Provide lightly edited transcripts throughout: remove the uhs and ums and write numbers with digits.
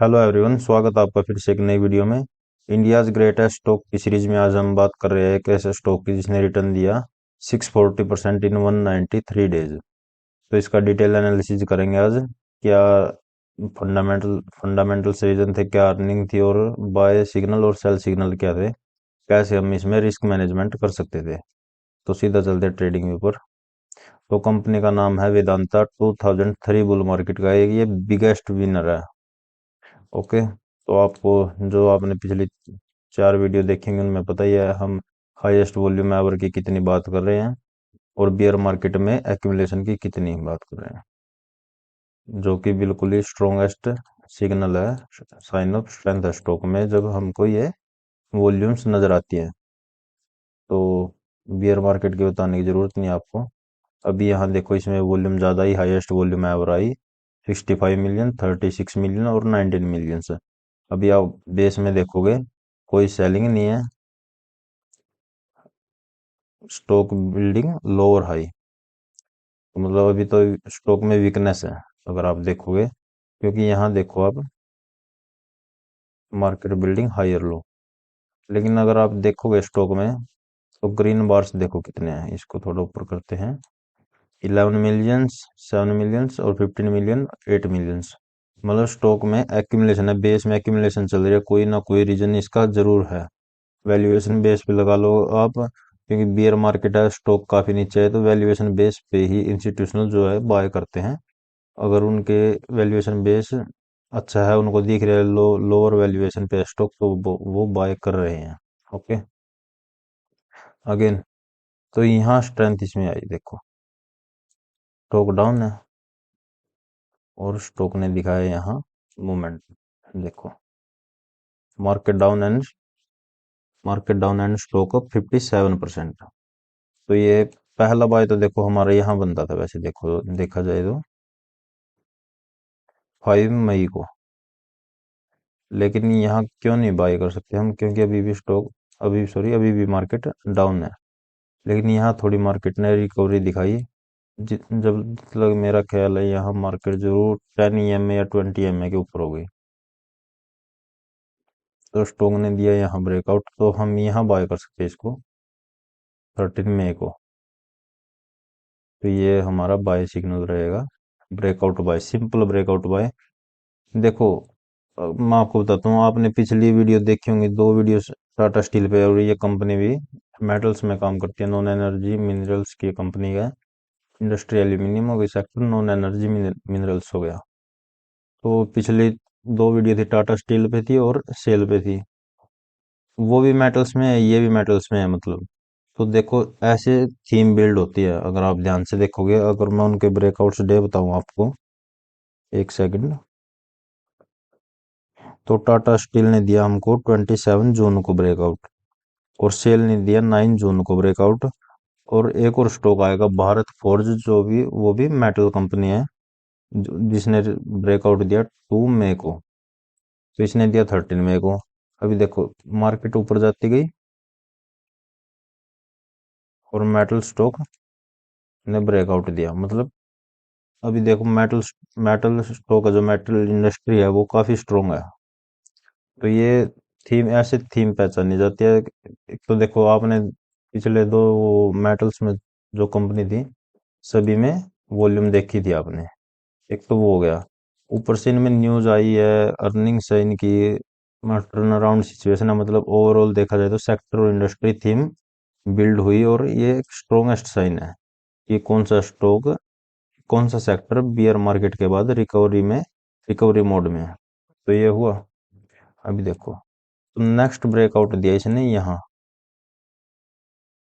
Hello everyone, स्वागत है आपका फिर से एक नई वीडियो में। इंडियाज ग्रेटेस्ट स्टॉक की सीरीज में आज हम बात कर रहे हैं एक ऐसे स्टॉक की जिसने रिटर्न दिया 640% इन 193 डेज। तो इसका डिटेल एनालिसिस करेंगे आज। क्या फंडामेंटल रीजन थे, क्या अर्निंग थी, और बाय सिग्नल और सेल सिग्नल क्या थे, कैसे हम इसमें रिस्क मैनेजमेंट कर सकते थे। तो सीधा चलते ट्रेडिंग ऊपर। तो कंपनी का नाम है वेदांता। 2003 बुल मार्केट का ये बिगेस्ट विनर है। ओके, तो आपको जो आपने पिछली 4 वीडियो देखेंगे उनमें पता ही है हम हाईएस्ट वॉल्यूम एवर की कितनी बात कर रहे हैं और बियर मार्केट में एक्यूमुलेशन की कितनी बात कर रहे हैं, जो कि बिल्कुल ही स्ट्रोंगेस्ट सिग्नल है, साइन ऑफ स्ट्रेंथ है स्टॉक में जब हमको ये वॉल्यूम्स नजर आती है। तो बियर मार्केट की बताने की जरूरत नहीं आपको। अभी यहाँ देखो, इसमें वॉल्यूम ज़्यादा ही, highest volume ever I 65 million, 36 million और 19 मिलियन से। अभी आप बेस में देखोगे कोई सेलिंग नहीं है, स्टॉक बिल्डिंग लोअर हाई। तो मतलब अभी तो स्टॉक में वीकनेस है अगर आप देखोगे, क्योंकि यहाँ देखो आप मार्केट बिल्डिंग हायर लो। लेकिन अगर आप देखोगे स्टॉक में तो ग्रीन बार्स देखो कितने हैं, इसको थोड़ा ऊपर करते हैं। 11 मिलियंस, 7 मिलियंस और 15 मिलियन, 8 मिलियंस। मतलब स्टॉक में एक्यूमुलेशन है, बेस में एक्यूमुलेशन चल रही है, कोई ना कोई रीजन इसका जरूर है। वैल्यूएशन बेस पे लगा लो आप, क्योंकि बियर मार्केट है, स्टॉक काफी नीचे है, तो वैल्यूएशन बेस पे ही इंस्टीट्यूशनल जो है बाय करते हैं। अगर उनके वैल्यूएशन बेस अच्छा है, उनको दिख रहा है लोअर वैल्यूएशन पे स्टॉक, तो वो बाय कर रहे हैं। ओके, अगेन तो यहाँ स्ट्रेंथ इसमें आई देखो, स्टॉक डाउन है और स्टॉक ने दिखाया यहाँ मूवमेंट। देखो, market down and stock up 57%। तो ये पहला बाय तो देखो हमारा यहाँ बनता था, वैसे देखो देखा जाए तो 5 मई को। लेकिन यहाँ क्यों नहीं बाय कर सकते हम, क्योंकि अभी भी मार्केट डाउन है। लेकिन यहाँ थोड़ी मार्केट ने रिकवरी दिखाई। जब मतलब मेरा ख्याल है यहाँ मार्केट जरूर 10 EMA या 20 EMA के ऊपर हो गई। तो स्टॉक ने दिया यहाँ ब्रेकआउट, तो हम यहाँ बाय कर सकते हैं इसको 13 मई को। तो ये हमारा बाय सिग्नल रहेगा, breakout bye, simple breakout bye. देखो, मैं आपको बताता हूँ, आपने पिछली वीडियो देखी होंगी, 2 वीडियो टाटा स्टील पे, और ये कंपनी भी मेटल्स में काम करती है, नॉन एनर्जी मिनरल्स की कंपनी है। इंडस्ट्री एल्यूमिनियम हो गई सेक्टर, नॉन एनर्जी मिनरल्स हो गया। तो पिछली 2 वीडियो थी टाटा स्टील पे थी और सेल पे थी। वो भी मेटल्स में है, ये भी मेटल्स में है मतलब। तो देखो ऐसे थीम बिल्ड होती है, अगर आप ध्यान से देखोगे। अगर मैं उनके ब्रेकआउट्स डे बताऊं आपको, एक सेकंड। तो टाटा स्टील ने दिया हमको 27 जून को ब्रेकआउट, और सेल ने दिया 9 जून को ब्रेकआउट। और एक और स्टॉक आएगा भारत फोर्ज, जो भी वो भी मेटल कंपनी है, जिसने ब्रेकआउट दिया 2 मई को। तो इसने दिया 13 मई को। अभी देखो मार्केट ऊपर जाती गई और मेटल स्टॉक ने ब्रेकआउट दिया। मतलब अभी देखो मेटल स्टॉक है, जो मेटल इंडस्ट्री है वो काफी स्ट्रोंग है। तो ये थीम, ऐसे थीम पहचानी जाती है। एक तो देखो आपने पिछले दो मेटल्स में जो कंपनी थी, सभी में वॉल्यूम देखी थी आपने। एक तो वो हो गया, ऊपर से इनमें न्यूज आई है, अर्निंग्स है इनकी, टर्न अराउंड सिचुएशन है। मतलब ओवरऑल देखा जाए तो सेक्टर और इंडस्ट्री थीम बिल्ड हुई, और ये एक स्ट्रोंगेस्ट साइन है कि कौन सा स्टॉक, कौन सा सेक्टर बियर मार्केट के बाद रिकवरी मोड में है। तो ये हुआ। अभी देखो, तो नेक्स्ट ब्रेकआउट दिया इसने यहाँ।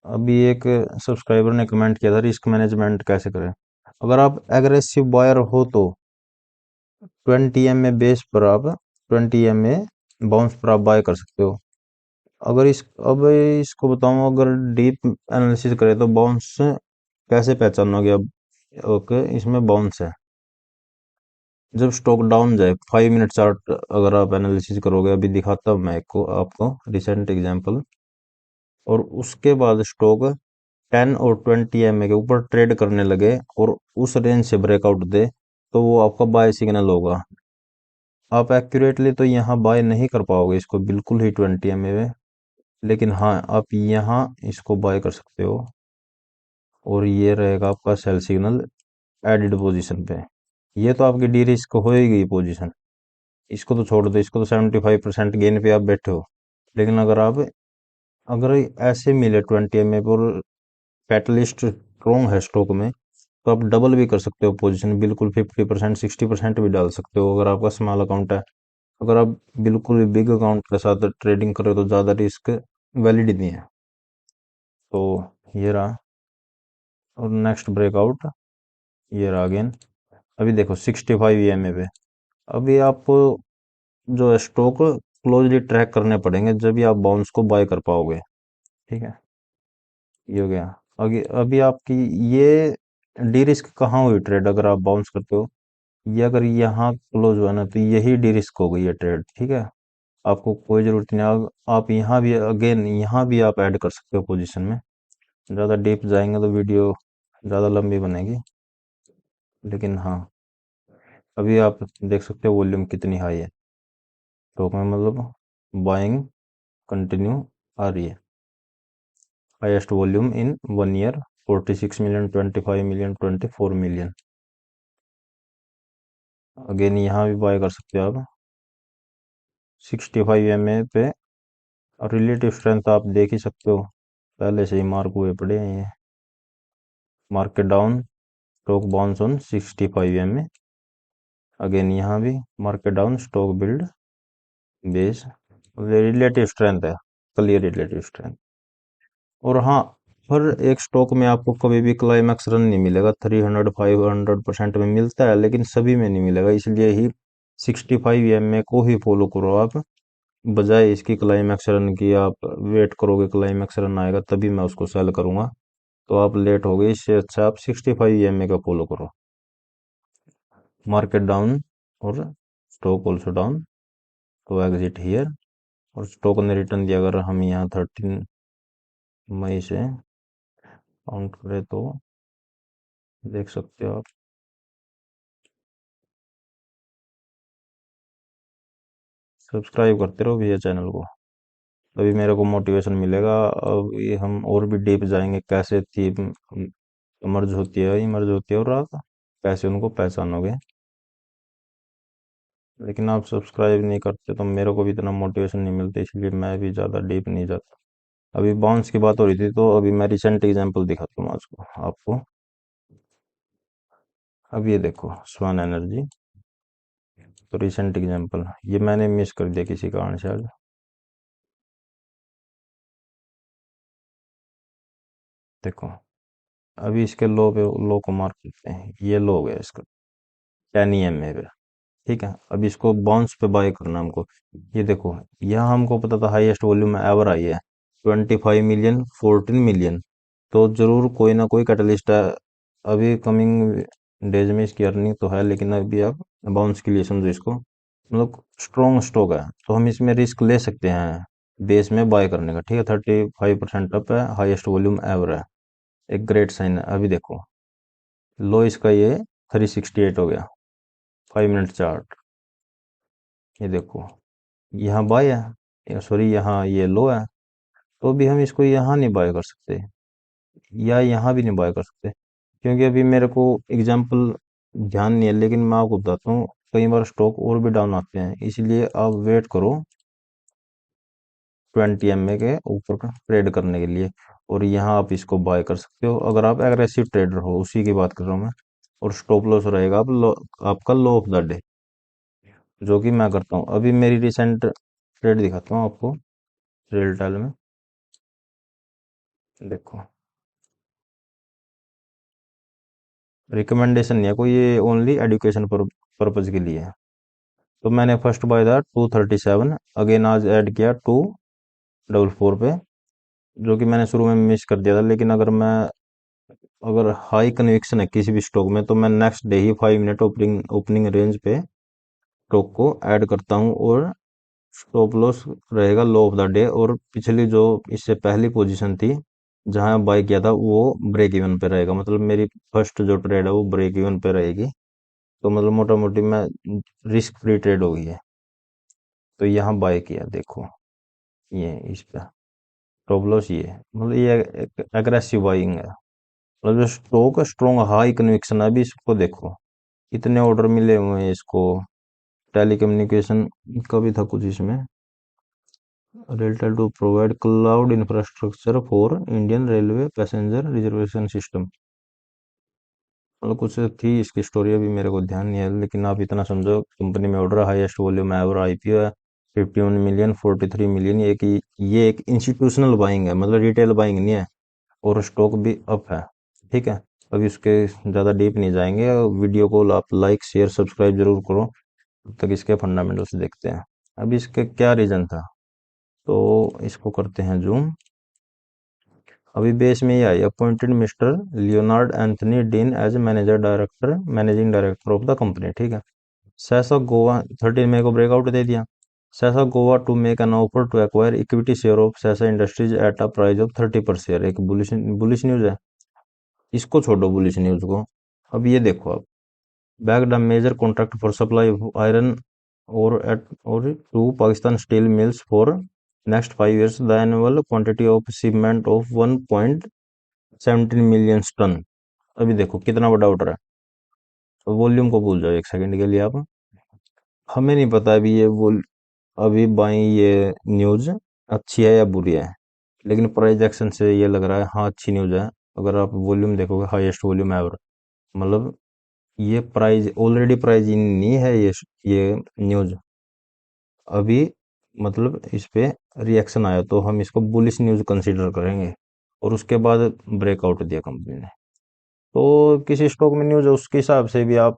अभी एक सब्सक्राइबर ने कमेंट किया था रिस्क मैनेजमेंट कैसे करें। अगर आप एग्रेसिव बायर हो तो 20 MA बेस पर आप 20 MA बाउंस पर आप बाय कर सकते हो। अगर इस अब इसको बताऊं, अगर डीप एनालिसिस करें तो बाउंस कैसे पहचानोगे अब। ओके, इसमें बाउंस है जब स्टॉक डाउन जाए, 5 मिनट चार्ट अगर आप एनालिसिस करोगे, अभी दिखाता हूँ मैं आपको रिसेंट एग्जांपल। और उसके बाद स्टॉक 10 और 20 MA के ऊपर ट्रेड करने लगे और उस रेंज से ब्रेकआउट दे, तो वो आपका बाय सिग्नल होगा। आप एक्यूरेटली तो यहाँ बाय नहीं कर पाओगे इसको बिल्कुल ही 20 MA में, लेकिन हाँ आप यहाँ इसको बाय कर सकते हो। और ये रहेगा आपका सेल सिग्नल एडिड पोजीशन पे। ये तो आपकी डी रिस्क होएगी पोजीशन, इसको तो छोड़ दो, इसको तो 75% गेन पे आप बैठे हो। लेकिन अगर ऐसे मिले 20 MA पर कैटलिस्ट स्ट्रॉन्ग है स्टॉक में, तो आप डबल भी कर सकते हो पोजीशन, बिल्कुल 50% 60% भी डाल सकते हो अगर आपका स्मॉल अकाउंट है। अगर आप बिल्कुल बिग अकाउंट के साथ ट्रेडिंग करो तो ज़्यादा रिस्क वैलिड ही नहीं है। तो ये रहा। और नेक्स्ट ब्रेकआउट ये रहा अगेन। अभी देखो 65 EMA पे। अभी आपको जो है स्टॉक क्लोजली ट्रैक करने पड़ेंगे जब भी आप बाउंस को बाय कर पाओगे। ठीक है, ये हो गया। अभी अभी आपकी ये डी रिस्क कहाँ हुई ट्रेड, अगर आप बाउंस करते हो, ये अगर यहाँ क्लोज हुआ ना तो यही डी रिस्क हो गई है ट्रेड। ठीक है, आपको कोई जरूरत नहीं। आप यहाँ भी अगेन यहाँ भी आप ऐड कर सकते हो पोजीशन में। ज़्यादा डीप जाएंगे तो वीडियो ज़्यादा लंबी बनेगी, लेकिन हाँ अभी आप देख सकते हो वॉल्यूम कितनी हाई है स्टॉक में, मतलब बाइंग कंटिन्यू आ रही है। हाईएस्ट वॉल्यूम इन 1 year, 46 million, 25 million, 24 million. Again यहाँ भी बाय कर सकते हो आप 65 MA पे। और रिलेटिव स्ट्रेंथ आप देख ही सकते हो, पहले से ही मार्क हुए पड़े हैं ये। Market down, stock bounce on 65 MA। Again यहाँ भी market down, stock build base. Relative strength है, क्लियर रिलेटिव स्ट्रेंथ। और हाँ, हर एक स्टॉक में आपको कभी भी क्लाइमैक्स रन नहीं मिलेगा। 300 500% में मिलता है लेकिन सभी में नहीं मिलेगा, इसलिए ही 65 MA को ही फॉलो करो आप, बजाय इसकी क्लाइमैक्स रन की। आप वेट करोगे क्लाइमैक्स रन आएगा तभी मैं उसको सेल करूंगा, तो आप लेट हो गए। इससे अच्छा आप 65 MA का फॉलो करो। मार्केट डाउन और स्टॉक ऑल्सो डाउन, तो एग्जिट हियर। और स्टॉक ने रिटर्न दिया, अगर हम यहाँ 13 मई से काउंट करें तो देख सकते हो आप। सब्सक्राइब करते रहो भैया चैनल को, तभी मेरे को मोटिवेशन मिलेगा। अब ये हम और भी डीप जाएंगे, कैसे थी इमर्ज होती है और आप कैसे उनको पहचानोगे। लेकिन आप सब्सक्राइब नहीं करते तो मेरे को भी इतना मोटिवेशन नहीं मिलता, इसलिए मैं भी ज़्यादा डीप नहीं जाता। अभी बाउंस की बात हो रही थी तो अभी मैं रिसेंट एग्जांपल दिखाता हूँ आज को आपको। अब ये देखो स्वान एनर्जी, तो रिसेंट एग्जांपल ये मैंने मिस कर दिया किसी कारण से आज। देखो अभी इसके लो को मार्क करते हैं, ये लो हो गया इसका 10 EMA पे। ठीक है, अब इसको बाउंस पे बाय करना हमको। ये देखो यहाँ हमको पता था हाईएस्ट वॉल्यूम में एवर आई है 25 मिलियन, 14 मिलियन, तो जरूर कोई ना कोई कैटलिस्ट है। अभी कमिंग डेज में इसकी अर्निंग तो है, लेकिन अभी आप बाउंस के लिए समझो इसको, मतलब स्ट्रॉन्ग स्टॉक है तो हम इसमें रिस्क ले सकते हैं बेस में बाय करने का। ठीक है, 35% अप है, हाईएस्ट वॉल्यूम एवर है, एक ग्रेट साइन है। अभी देखो लो इसका ये 368 हो गया, 5 मिनट चार्ट। ये देखो यहाँ बाय है, सॉरी यहाँ ये लो है, तो भी हम इसको यहाँ नहीं बाय कर सकते या यहाँ भी नहीं बाय कर सकते, क्योंकि अभी मेरे को एग्जाम्पल ध्यान नहीं है। लेकिन मैं आपको बताता हूँ कई बार स्टॉक और भी डाउन आते हैं, इसलिए आप वेट करो 20 MA के ऊपर का ट्रेड करने के लिए, और यहाँ आप इसको बाय कर सकते हो अगर आप एग्रेसिव ट्रेडर हो, उसी की बात कर रहा हूँ मैं। और स्टॉप लॉस रहेगा आपका लो ऑफ द डे, जो कि मैं करता हूँ। अभी मेरी रिसेंट ट्रेड दिखाता हूँ आपको रियल टाइम में। देखो रिकमेंडेशन नहीं है कोई, ये ओनली एजुकेशन पर्पज के लिए है। तो मैंने फर्स्ट बाय था 237, अगेन आज ऐड किया 244 पे, जो कि मैंने शुरू में मिस कर दिया था। लेकिन अगर हाई कन्विक्शन है किसी भी स्टॉक में तो मैं नेक्स्ट डे ही 5 मिनट ओपनिंग ओपनिंग रेंज पे स्टॉक को ऐड करता हूँ, और स्टॉप लॉस रहेगा लो ऑफ द डे। और पिछली जो इससे पहली पोजीशन थी जहां बाय किया था वो ब्रेक इवन पे रहेगा, मतलब मेरी फर्स्ट जो ट्रेड है वो ब्रेक इवन पे रहेगी। तो मतलब मोटा मोटी मैं रिस्क फ्री ट्रेड हो गई है। तो यहाँ बाय किया, देखो ये इस पे स्टॉप लॉस, ये मतलब ये एग्रेसिव बाइंग है। मतलब जो स्टॉक स्ट्रॉन्ग हाई कन्विक्शन है, अभी इसको देखो इतने ऑर्डर मिले हुए हैं इसको। टेलीकम्युनिकेशन का भी था कुछ इसमें, RailTel to provide cloud infrastructure for Indian railway passenger reservation system. मतलब कुछ थी इसकी स्टोरी, अभी मेरे को ध्यान नहीं है, लेकिन आप इतना समझो कंपनी में order highest volume ever IPO है 51 मिलियन 43 मिलियन। ये एक इंस्टीट्यूशनल बाइंग है, मतलब रिटेल बाइंग नहीं है। और स्टॉक भी अप है, ठीक है। अभी उसके ज़्यादा डीप नहीं जाएंगे, वीडियो को आप लाइक शेयर सब्सक्राइब जरूर करो। तब तक इसके फंडामेंटल्स देखते हैं। अभी इसके क्या रीजन था, तो इसको करते हैं जूम। अभी बेस में ये आई, appointed mister Leonard Anthony Dean as managing director of the company, ठीक है। सैसा गोवा 13 मई को ब्रेकआउट दे दिया। Sesa Goa to make an offer to acquire equity share of Sesa industries at a price of 30 per share. एक बुलिश न्यूज है, इसको छोड़ो बुलिश न्यूज को। अब ये देखो, आप backed a major contract for supply of iron ore to Pakistan steel mills for next 5 years. The annual quantity of shipment of 1.17 million ton। अभी देखो कितना बड़ा ऑर्डर है। तो वॉल्यूम को भूल जाओ एक सेकंड के लिए आप, हमें नहीं पता अभी अभी बाई ये न्यूज अच्छी है या बुरी है, लेकिन प्राइस एक्शन से ये लग रहा है हाँ अच्छी न्यूज है। अगर आप वॉल्यूम देखोगे, हाईएस्ट वॉल्यूम एवर, मतलब ये प्राइस ऑलरेडी प्राइस इन नहीं है ये न्यूज अभी, मतलब इस पे रिएक्शन आया तो हम इसको बुलिश न्यूज कंसीडर करेंगे। और उसके बाद ब्रेकआउट दिया कंपनी ने। तो किसी स्टॉक में न्यूज है उसके हिसाब से भी आप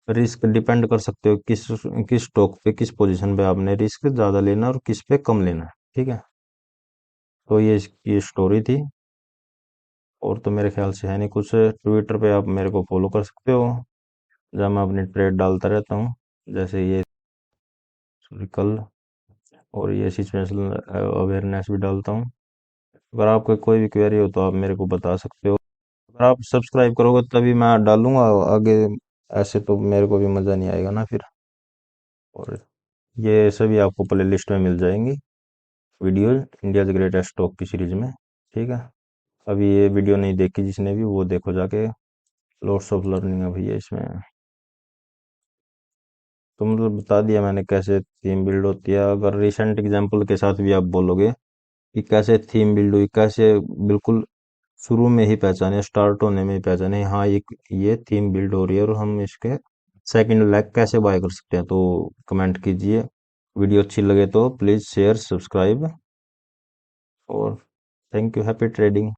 रिस्क डिपेंड कर सकते हो, किस किस स्टॉक पे किस पोजीशन पे आपने रिस्क ज्यादा लेना और किस पे कम लेना है, ठीक है। तो ये इसकी स्टोरी थी। और तो मेरे ख्याल से है नहीं कुछ। ट्विटर पे आप मेरे को फॉलो कर सकते हो, जहाँ मैं अपनी ट्रेड डालता रहता हूँ, जैसे ये कल, और ये सिचुएशनल अवेयरनेस भी डालता हूँ। अगर आपको कोई भी क्वेरी हो तो आप मेरे को बता सकते हो। अगर आप सब्सक्राइब करोगे तभी मैं डालूंगा आगे, ऐसे तो मेरे को भी मज़ा नहीं आएगा ना फिर। और ये सभी आपको प्ले लिस्ट में मिल जाएंगी, वीडियोज इंडियाज ग्रेटेस्ट स्टॉक की सीरीज में, ठीक है। अभी ये वीडियो नहीं देखी जिसने भी, वो देखो जाके, लॉट्स ऑफ लर्निंग अभी है इसमें। तो मतलब बता दिया मैंने कैसे थीम बिल्ड होती है। अगर रिसेंट एग्जांपल के साथ भी आप बोलोगे कि कैसे थीम बिल्ड हुई, कैसे बिल्कुल शुरू में ही पहचाने, स्टार्ट होने में ही पहचाने हाँ ये थीम बिल्ड हो रही है और हम इसके सेकंड लेग कैसे बाय कर सकते हैं, तो कमेंट कीजिए। वीडियो अच्छी लगे तो प्लीज़ शेयर सब्सक्राइब, और थैंक यू, हैप्पी ट्रेडिंग।